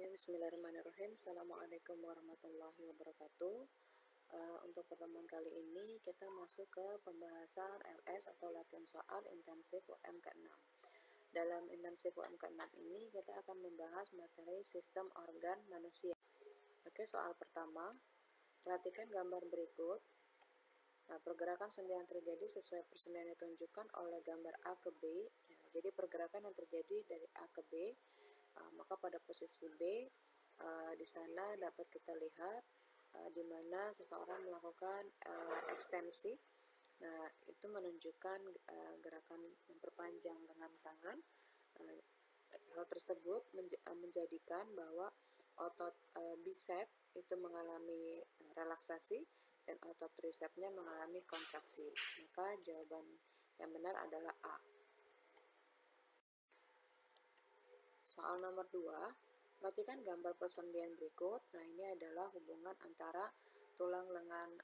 Bismillahirrahmanirrahim. Assalamualaikum warahmatullahi wabarakatuh. Untuk pertemuan kali ini kita masuk ke pembahasan LS atau latihan soal intensif UM ke-6. Dalam intensif UM ke-6 ini kita akan membahas materi sistem organ manusia. Oke, soal pertama, perhatikan gambar berikut. Pergerakan sendi yang terjadi sesuai persendian yang ditunjukkan oleh gambar A ke B. Jadi pergerakan yang terjadi dari A ke B, maka pada posisi B di sana dapat kita lihat di mana seseorang melakukan ekstensi. Nah, itu menunjukkan gerakan memperpanjang lengan tangan. Hal tersebut menjadikan bahwa otot bicep itu mengalami relaksasi dan otot tricepsnya mengalami kontraksi. Maka jawaban yang benar adalah A. Soal nomor 2, perhatikan gambar persendian berikut. Nah, ini adalah hubungan antara tulang lengan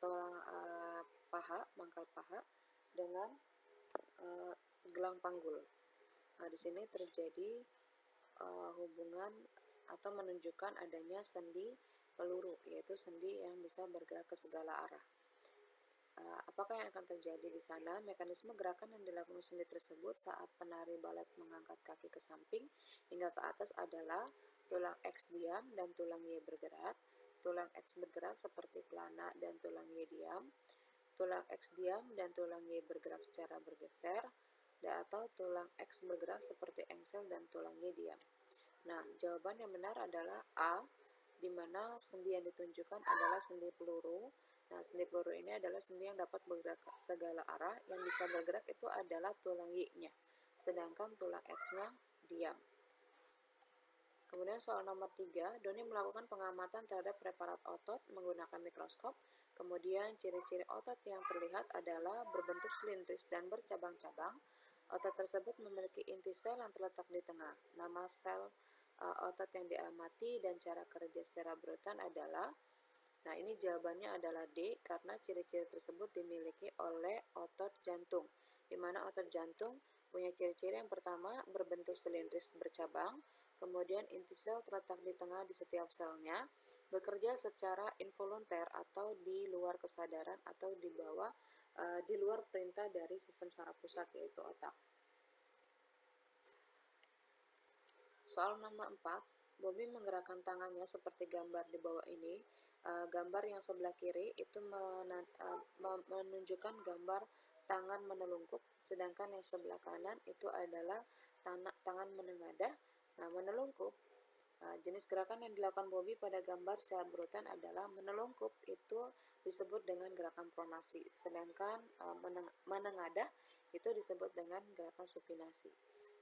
tulang paha, mangkal paha dengan gelang panggul. Nah, di sini terjadi hubungan atau menunjukkan adanya sendi peluru, yaitu sendi yang bisa bergerak ke segala arah. Apakah yang akan terjadi di sana? Mekanisme gerakan yang dilakukan sendi tersebut saat penari balet mengangkat kaki ke samping hingga ke atas adalah tulang X diam dan tulang Y bergerak. Tulang X bergerak seperti pelana dan tulang Y diam. Tulang X diam dan tulang Y bergerak secara bergeser, atau tulang X bergerak seperti engsel dan tulang Y diam. Nah, jawaban yang benar adalah A, di mana sendi yang ditunjukkan adalah sendi peluru. Nah, sendi peluru ini adalah sendi yang dapat bergerak ke segala arah. Yang bisa bergerak itu adalah tulang Y-nya, sedangkan tulang X-nya diam. Kemudian soal nomor 3, Doni melakukan pengamatan terhadap preparat otot menggunakan mikroskop. Kemudian ciri-ciri otot yang terlihat adalah berbentuk silindris dan bercabang-cabang. Otot tersebut memiliki inti sel yang terletak di tengah. Nama sel otot yang diamati dan cara kerja secara berurutan adalah, nah ini jawabannya adalah D, karena ciri-ciri tersebut dimiliki oleh otot jantung, di mana otot jantung punya ciri-ciri yang pertama berbentuk silindris bercabang, kemudian inti sel terletak di tengah di setiap selnya, bekerja secara involunter atau di luar kesadaran atau di luar perintah dari sistem saraf pusat, yaitu otak. Soal nomor 4, Bobby menggerakkan tangannya seperti gambar di bawah ini. Gambar yang sebelah kiri itu menunjukkan gambar tangan menelungkup, sedangkan yang sebelah kanan itu adalah tangan menengadah. Nah, menelungkup, jenis gerakan yang dilakukan Bobby pada gambar secara berurutan adalah menelungkup itu disebut dengan gerakan pronasi, sedangkan menengadah itu disebut dengan gerakan supinasi.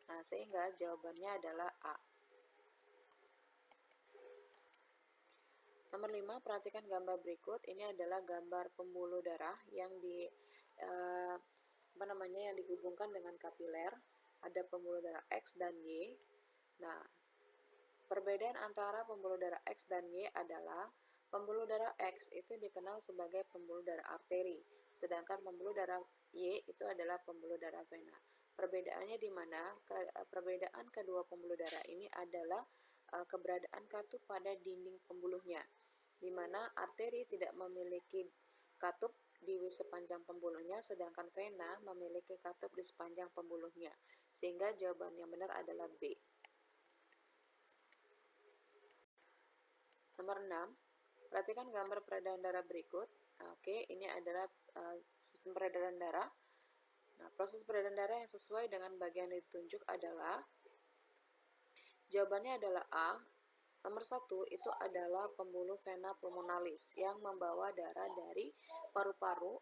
Nah, sehingga jawabannya adalah A. Nomor 5, perhatikan gambar berikut. Ini adalah gambar pembuluh darah yang yang dihubungkan dengan kapiler. Ada pembuluh darah X dan Y. Nah, perbedaan antara pembuluh darah X dan Y adalah pembuluh darah X itu dikenal sebagai pembuluh darah arteri, sedangkan pembuluh darah Y itu adalah pembuluh darah vena. Perbedaannya di mana? Perbedaan kedua pembuluh darah ini adalah keberadaan katup pada dinding pembuluhnya, di mana arteri tidak memiliki katup di sepanjang pembuluhnya, sedangkan vena memiliki katup di sepanjang pembuluhnya, sehingga jawaban yang benar adalah B. Nomor 6, perhatikan gambar peredaran darah berikut. Oke, ini adalah sistem peredaran darah. Nah, proses peredaran darah yang sesuai dengan bagian yang ditunjuk adalah, jawabannya adalah A. Nomor 1 itu adalah pembuluh vena pulmonalis yang membawa darah dari paru-paru,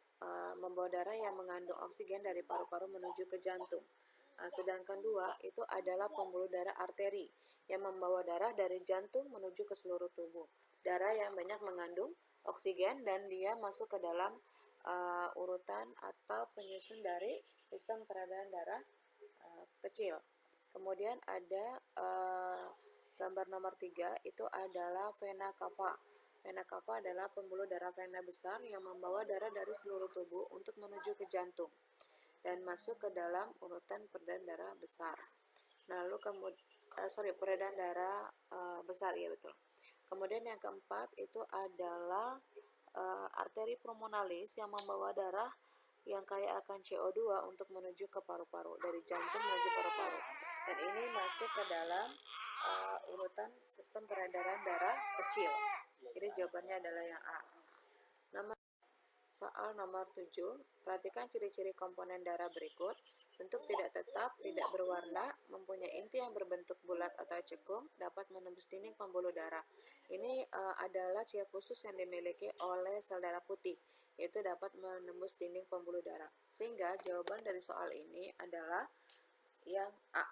membawa darah yang mengandung oksigen dari paru-paru menuju ke jantung. Sedangkan 2 itu adalah pembuluh darah arteri yang membawa darah dari jantung menuju ke seluruh tubuh. Darah yang banyak mengandung oksigen dan dia masuk ke dalam urutan atau penyusun dari sistem peredaran darah kecil. Kemudian ada gambar nomor 3 itu adalah vena cava. Vena cava adalah pembuluh darah vena besar yang membawa darah dari seluruh tubuh untuk menuju ke jantung dan masuk ke dalam urutan peredaran darah besar. Lalu peredaran darah besar, ya betul. Kemudian yang keempat itu adalah arteri pulmonalis yang membawa darah yang kaya akan CO2 untuk menuju ke paru-paru, dari jantung menuju paru-paru. Dan ini masuk ke dalam urutan sistem peredaran darah kecil. Jadi jawabannya adalah yang A. Soal nomor 7, perhatikan ciri-ciri komponen darah berikut. Bentuk tidak tetap, tidak berwarna, mempunyai inti yang berbentuk bulat atau cekung, dapat menembus dinding pembuluh darah. Ini adalah ciri khusus yang dimiliki oleh sel darah putih, yaitu dapat menembus dinding pembuluh darah. Sehingga jawaban dari soal ini adalah yang A.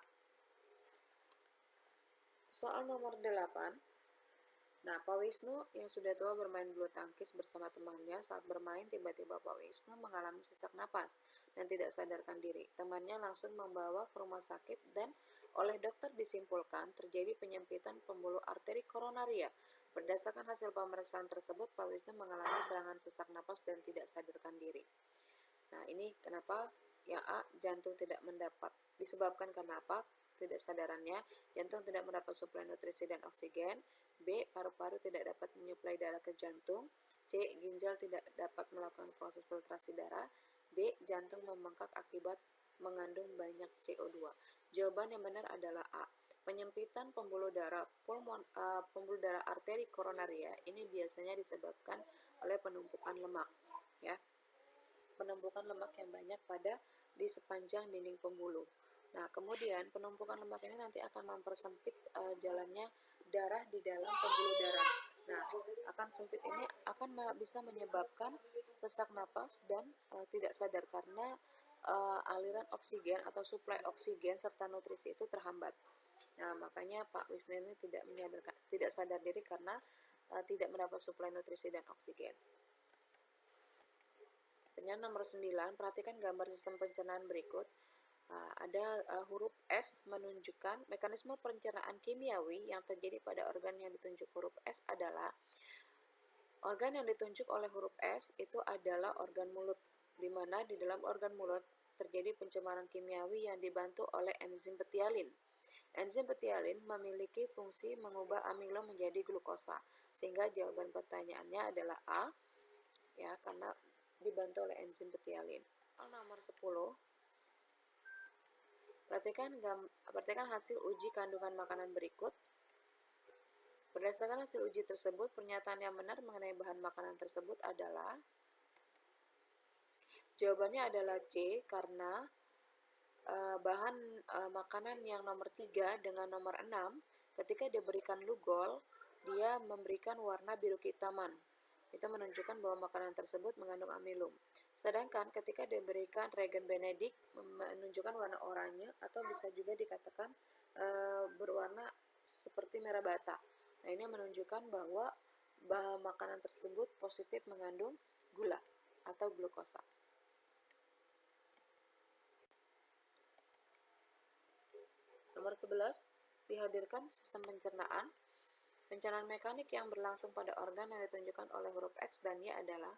Soal nomor 8. Nah, Pak Wisnu yang sudah tua bermain bulu tangkis bersama temannya. Saat bermain, tiba-tiba Pak Wisnu mengalami sesak napas dan tidak sadarkan diri. Temannya langsung membawa ke rumah sakit dan oleh dokter disimpulkan terjadi penyempitan pembuluh arteri koronaria. Berdasarkan hasil pemeriksaan tersebut, Pak Wisnu mengalami serangan sesak napas dan tidak sadarkan diri. Nah, ini kenapa yang A, jantung tidak mendapat. Disebabkan karena apa? Tidak sadarannya, jantung tidak mendapat suplai nutrisi dan oksigen. B, paru-paru tidak dapat menyuplai darah ke jantung. C, ginjal tidak dapat melakukan proses filtrasi darah. D, jantung membengkak akibat mengandung banyak CO2. Jawaban yang benar adalah A. Penyempitan pembuluh darah pembuluh darah arteri koronaria ini biasanya disebabkan oleh penumpukan lemak, ya. Penumpukan lemak yang banyak di sepanjang dinding pembuluh. Nah, kemudian penumpukan lemak ini nanti akan mempersempit jalannya darah di dalam pembuluh darah. Nah, akan sempit ini akan bisa menyebabkan sesak napas dan tidak sadar karena aliran oksigen atau suplai oksigen serta nutrisi itu terhambat. Nah, makanya Pak Wisnu ini tidak sadar diri karena tidak mendapat suplai nutrisi dan oksigen. Pertanyaan nomor 9, perhatikan gambar sistem pencernaan berikut. Ada huruf S menunjukkan mekanisme pencernaan kimiawi yang terjadi pada organ yang ditunjuk huruf S adalah organ yang ditunjuk oleh huruf S itu adalah organ mulut, di mana di dalam organ mulut terjadi pencemaran kimiawi yang dibantu oleh enzim betialin. Enzim betialin memiliki fungsi mengubah amilo menjadi glukosa, sehingga jawaban pertanyaannya adalah A, ya, karena dibantu oleh enzim betialin. Nomor 10. Perhatikan hasil uji kandungan makanan berikut. Berdasarkan hasil uji tersebut, pernyataan yang benar mengenai bahan makanan tersebut adalah jawabannya adalah C, karena bahan makanan yang nomor 3 dengan nomor 6 ketika diberikan lugol, dia memberikan warna biru kehitaman. Itu menunjukkan bahwa makanan tersebut mengandung amilum. Sedangkan ketika diberikan regen Benedict menunjukkan warna oranye atau bisa juga dikatakan berwarna seperti merah bata. Nah, ini menunjukkan bahwa bahan makanan tersebut positif mengandung gula atau glukosa. Nomor 11, dihadirkan sistem pencernaan. Pencernaan mekanik yang berlangsung pada organ yang ditunjukkan oleh huruf X dan Y adalah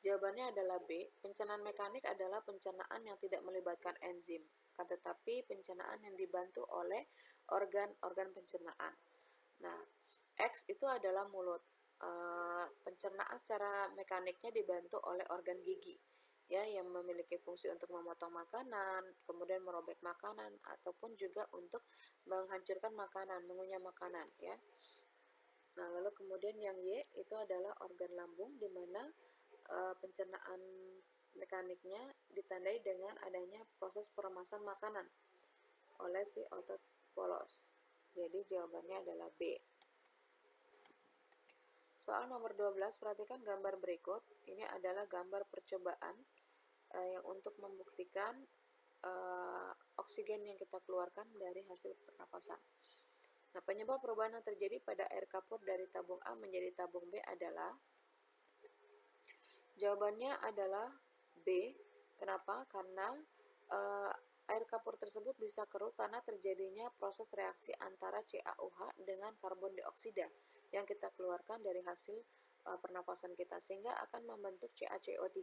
jawabannya adalah B. Pencernaan mekanik adalah pencernaan yang tidak melibatkan enzim, akan tetapi pencernaan yang dibantu oleh organ-organ pencernaan. Nah, X itu adalah mulut. Pencernaan secara mekaniknya dibantu oleh organ gigi, ya, yang memiliki fungsi untuk memotong makanan, kemudian merobek makanan, ataupun juga untuk menghancurkan makanan, mengunyah makanan, ya. Nah, lalu kemudian yang Y itu adalah organ lambung, di mana pencernaan mekaniknya ditandai dengan adanya proses peremasan makanan oleh si otot polos. Jadi jawabannya adalah B. Soal nomor 12, perhatikan gambar berikut. Ini adalah gambar percobaan yang untuk membuktikan oksigen yang kita keluarkan dari hasil pernapasan. Nah, penyebab perubahan yang terjadi pada air kapur dari tabung A menjadi tabung B adalah jawabannya adalah B. Kenapa? Karena air kapur tersebut bisa keruh karena terjadinya proses reaksi antara CaOH dengan karbon dioksida yang kita keluarkan dari hasil pernapasan kita, sehingga akan membentuk CaCO3.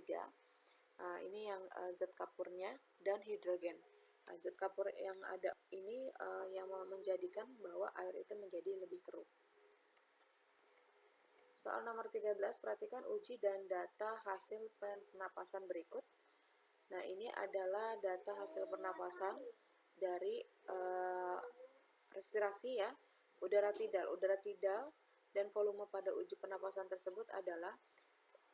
Ini yang zat kapurnya dan hidrogen. Zat kapur yang ada ini yang menjadikan bahwa air itu menjadi lebih keruh. Soal nomor 13, perhatikan uji dan data hasil pernapasan berikut. Nah, ini adalah data hasil pernapasan dari respirasi ya. Udara tidal dan volume pada uji pernapasan tersebut adalah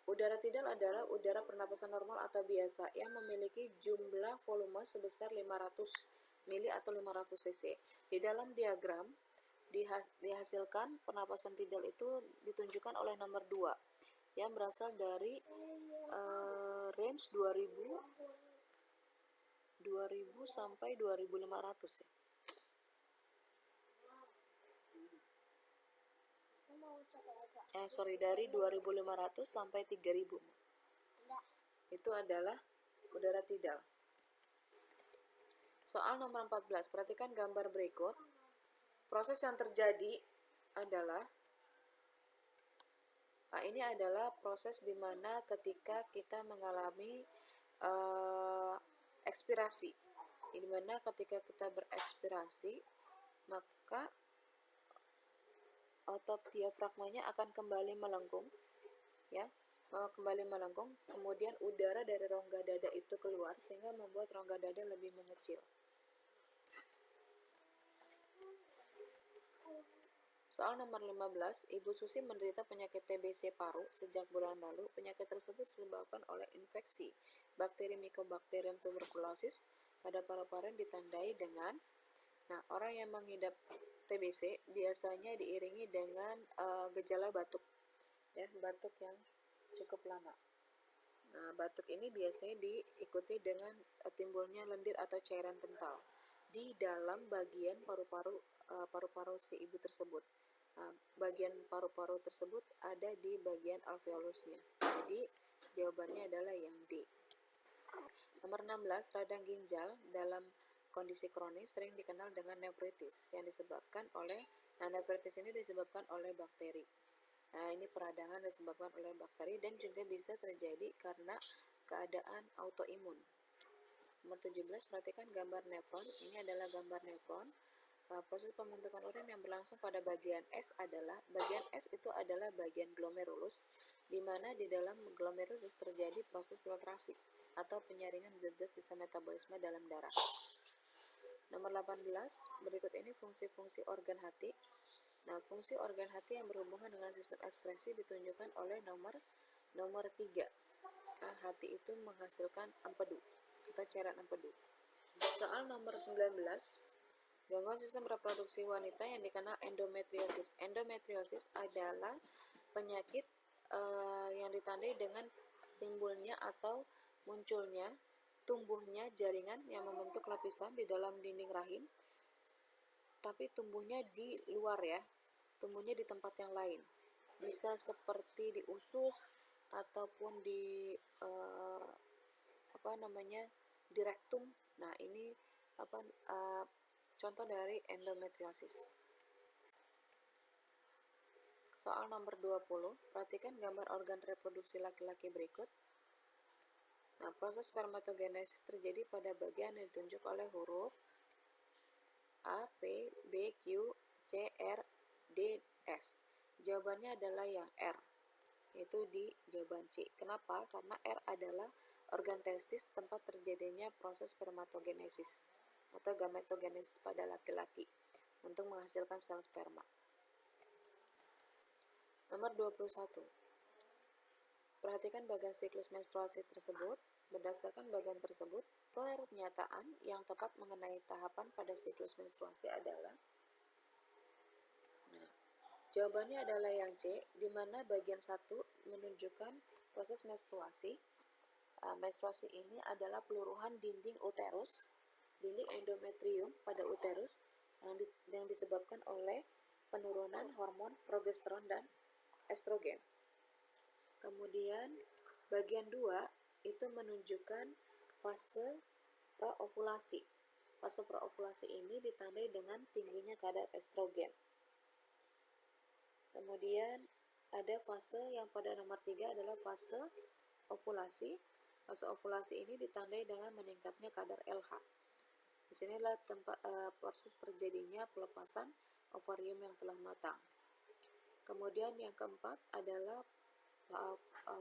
udara tidal adalah udara pernapasan normal atau biasa yang memiliki jumlah volume sebesar 500 mili atau 500 cc. Di dalam diagram dihasilkan pernapasan tidal itu ditunjukkan oleh nomor 2 yang berasal dari range 2000 sampai 2500 ya. Dari 2500 sampai 3000. Itu adalah udara tidal. Soal nomor 14, perhatikan gambar berikut. Proses yang terjadi adalah ini adalah proses di mana ketika kita mengalami ekspirasi. Di mana ketika kita berekspirasi, maka otot diafragmanya akan kembali melengkung, ya, kemudian udara dari rongga dada itu keluar sehingga membuat rongga dada lebih mengecil. Soal nomor 15, Ibu Susi menderita penyakit TBC paru sejak bulan lalu. Penyakit tersebut disebabkan oleh infeksi bakteri Mycobacterium tuberculosis pada paru-paru yang ditandai dengan orang yang mengidap TBC biasanya diiringi dengan gejala batuk, ya, batuk yang cukup lama. Nah, batuk ini biasanya diikuti dengan timbulnya lendir atau cairan kental di dalam bagian paru-paru si ibu tersebut. Bagian paru-paru tersebut ada di bagian alveolusnya. Jadi jawabannya adalah yang D. Nomor 16, radang ginjal dalam kondisi kronis sering dikenal dengan nefritis yang disebabkan oleh nefritis ini disebabkan oleh bakteri. Ini peradangan disebabkan oleh bakteri dan juga bisa terjadi karena keadaan autoimun. Nomor 17, perhatikan gambar nefron. Ini adalah gambar nefron. Proses pembentukan urin yang berlangsung pada bagian S itu adalah bagian glomerulus, di mana di dalam glomerulus terjadi proses filtrasi atau penyaringan zat-zat sisa metabolisme dalam darah. Nomor 18, berikut ini fungsi-fungsi organ hati. Nah, fungsi organ hati yang berhubungan dengan sistem ekskresi ditunjukkan oleh nomor 3. Hati itu menghasilkan empedu atau cairan empedu. Soal nomor 19, gangguan sistem reproduksi wanita yang dikenal endometriosis. Endometriosis adalah penyakit yang ditandai dengan timbulnya atau munculnya tumbuhnya jaringan yang membentuk lapisan di dalam dinding rahim, tapi tumbuhnya di luar ya, tumbuhnya di tempat yang lain. Bisa seperti di usus ataupun di di rektum. Nah, ini contoh dari endometriosis. Soal nomor 20, perhatikan gambar organ reproduksi laki-laki berikut. Nah, proses spermatogenesis terjadi pada bagian yang ditunjuk oleh huruf A, P, B, Q, C, R, D, S. Jawabannya adalah yang R, yaitu di jawaban C. Kenapa? Karena R adalah organ testis, tempat terjadinya proses spermatogenesis atau gametogenesis pada laki-laki untuk menghasilkan sel sperma. Nomor 21. Perhatikan bagian siklus menstruasi tersebut. Berdasarkan bagian tersebut, pernyataan yang tepat mengenai tahapan pada siklus menstruasi adalah jawabannya adalah yang C, di mana bagian 1 menunjukkan proses menstruasi. Menstruasi ini adalah peluruhan dinding uterus, dinding endometrium pada uterus yang disebabkan oleh penurunan hormon progesteron dan estrogen. Kemudian bagian 2 itu menunjukkan fase praovulasi. Fase praovulasi ini ditandai dengan tingginya kadar estrogen. Kemudian ada fase yang pada nomor 3 adalah fase ovulasi. Fase ovulasi ini ditandai dengan meningkatnya kadar LH. Di sinilah tempat proses terjadinya pelepasan ovarium yang telah matang. Kemudian yang keempat adalah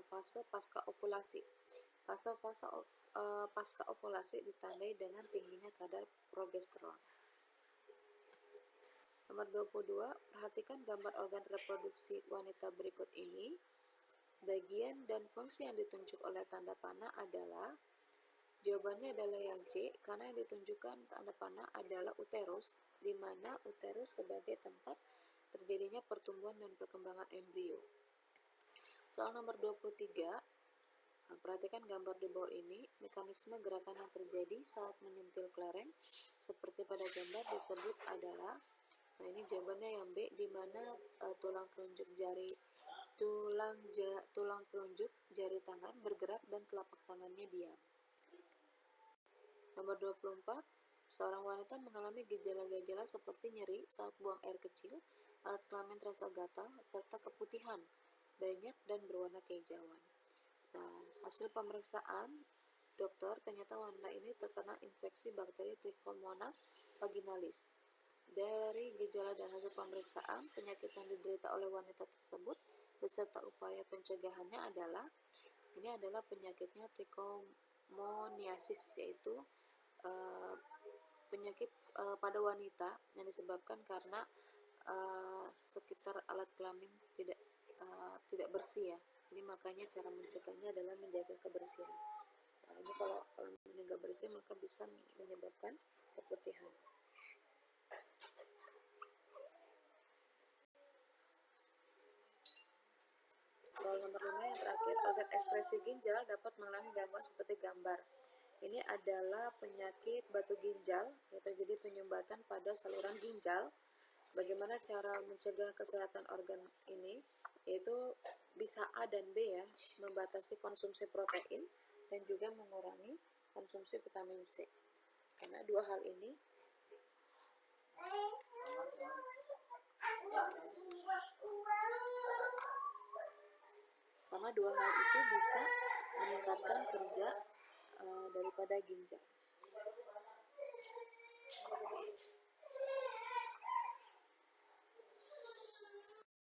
fase pasca ovulasi. Fase pasca ovulasi ditandai dengan tingginya kadar progesteron. Nomor 22, perhatikan gambar organ reproduksi wanita berikut ini. Bagian dan fungsi yang ditunjuk oleh tanda panah adalah, jawabannya adalah yang C, karena yang ditunjukkan tanda panah adalah uterus, di mana uterus sebagai tempat terjadinya pertumbuhan dan perkembangan embrio. Soal nomor 23, perhatikan gambar di bawah ini. Mekanisme gerakan yang terjadi saat menyentil kelereng seperti pada gambar disebut adalah, nah ini jawabannya yang B, di mana tulang telunjuk jari tangan bergerak dan telapak tangannya diam. Nomor 24, seorang wanita mengalami gejala-gejala seperti nyeri saat buang air kecil, alat kelamin terasa gatal, serta keputihan banyak dan berwarna kehijauan. Nah, hasil pemeriksaan dokter, ternyata wanita ini terkena infeksi bakteri Trichomonas vaginalis. Dari gejala dan hasil pemeriksaan, penyakit yang diderita oleh wanita tersebut beserta upaya pencegahannya adalah, ini adalah penyakitnya trichomoniasis, yaitu penyakit pada wanita yang disebabkan karena sekitar alat kelamin tidak bersih ya. Ini makanya cara mencegahnya adalah menjaga kebersihan. Nah, ini kalau kelaminnya nggak bersih maka bisa menyebabkan keputihan. Soal nomor 5 yang terakhir, organ ekskresi ginjal dapat mengalami gangguan seperti gambar. Ini adalah penyakit batu ginjal yang terjadi penyumbatan pada saluran ginjal. Bagaimana cara mencegah kesehatan organ ini? Yaitu bisa A dan B ya, membatasi konsumsi protein dan juga mengurangi konsumsi vitamin C. Karena dua hal ini itu bisa meningkatkan kerja daripada ginjal.